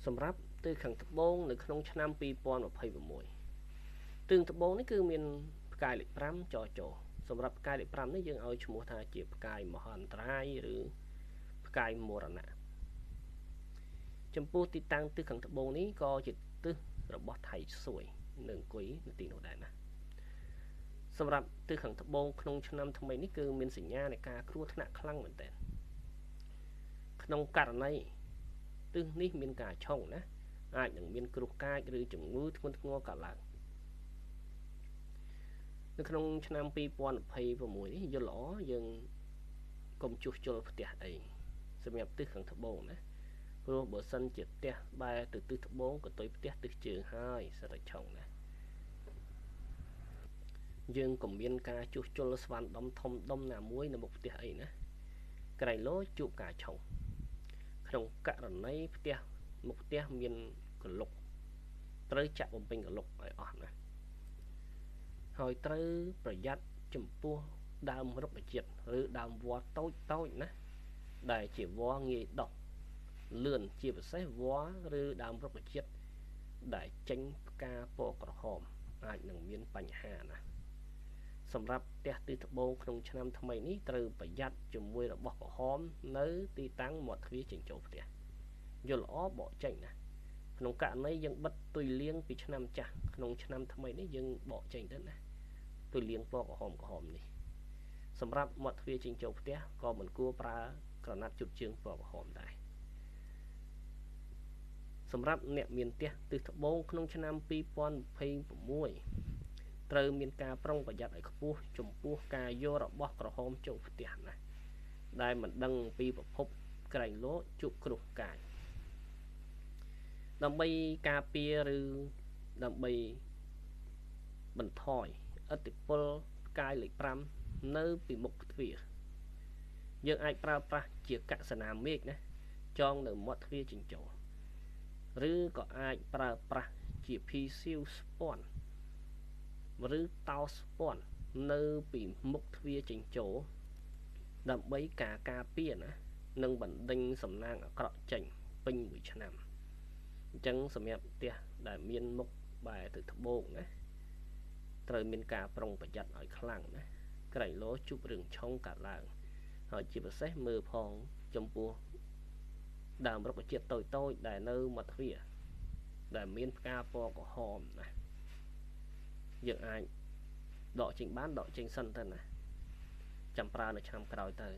សម្រាប់ទិសខាងត្បូងនៅក្នុងឆ្នាំ2026ទិសត្បូងនេះគឺមានផ្កាយលេខ5ចចសម្រាប់ផ្កាយលេខ5នេះយើងឲ្យឈ្មោះថាជាផ្កាយមហន្តរាយឬផ្កាយមរណៈចំពោះទីតាំងទិសខាងត្បូងនេះក៏ជាទិសរបស់ថៃសួយនៅអង្គុយនៅទីនោះដែរណាសម្រាប់ទិសខាងត្បូងក្នុងឆ្នាំថ្មីនេះគឺមានសញ្ញានៃការគ្រោះថ្នាក់ខ្លាំងមែនទែនក្នុងករណីទិសនេះមានការឆុងណាអាចនឹងមានគ្រោះកាចឬជំងឺធ្ងន់ធ្ងរកើតឡើងនៅក្នុងឆ្នាំ2026នេះយល់ល្អយើងកុំជួសជុលផ្ទះអីសម្រាប់ទិសខាងត្បូងណាព្រោះបើសិនជាផ្ទះបែរទៅទិសត្បូងក៏ទុយផ្ទះទិសជើងហើយសិតតែឆុងណាយើងក៏មានការជួសជុលស្វានដុំធំដុំណាមួយនៅមុខផ្ទះអីណាក្រៃលោជួបការឆុងក្នុងករណីផ្ទះមុខផ្ទះមានកលុកត្រូវចាក់បំពេញកលុកឲ្យអស់ណាហើយត្រូវប្រយ័ត្នចំពោះដើមរុក្ខជាតិឬដើមវល្លិតូចតូចណាដែលជាវល្លិងាយដុះលឿនជាពិសេសវល្លិឬដើមរុក្ខជាតិដែលចេញផ្កាពណ៌ក្រហមអាចនឹងមានបញ្ហាណាសម្រាប់ផ្ទះទិសត្បូងក្នុងឆ្នាំថ្មីនេះត្រូវប្រយ័ត្នជាមួយរបស់ក្រហមនៅទីតាំងមាត់ទ្វារចេញចូលផ្ទះយល់ល្អបកចេញណាក្នុងករណីយើងបិទទុយលៀងពីឆ្នាំចាស់ក្នុងឆ្នាំថ្មីនេះយើងបកចេញទៅណាទុយលៀងពណ៌ក្រហមនេះសម្រាប់មាត់ទ្វារចេញចូលផ្ទះក៏មិនគួរប្រើក្រណាត់ជូតជើងពណ៌ក្រហមដែរសម្រាប់អ្នកមានផ្ទះទិសត្បូងក្នុងឆ្នាំ2026ត្រូវមានការប្រុងប្រយ័ត្នឲ្យខ្ពស់ចំពោះការយករបស់ក្រហមចូលផ្ទះណាដែលមិនដឹងពីប្រភពក្រែងលោជួបគ្រោះកាចដើម្បីការពារឬដើម្បីបន្ថយឥទ្ធិពលផ្កាយលេខ5នៅពីមុខទ្វារយើងអាចប្រើប្រាស់ជាកសនាមេឃណាចងនៅមាត់ទ្វារចេញចូលឬក៏អាចប្រើប្រាស់ជាភីសៀវស្ពាន់ឬតោស្ពាន់នៅពីមុខទ្វារចេញចូលដើម្បីការពារណានិងបណ្ដេញសំណាងអាក្រក់ចេញពេញមួយឆ្នាំអញ្ចឹងសម្រាប់ផ្ទះដែលមានមុខបែរទៅត្បូងណាត្រូវមានការប្រុងប្រយ័ត្នឲ្យខ្លាំងណាក្រៃលោជួបរឿងឆុងកើតឡើងហើយជាពិសេសមើលផងចំពោះដើមរុក្ខជាតិតូចៗដែលនៅមាត់ទ្វារដែលមានផ្កាពណ៌ក្រហមណាយើងអាចដកចេញបានដកចេញសិនទៅណាចាំប្រើនៅឆ្នាំក្រោយទៅ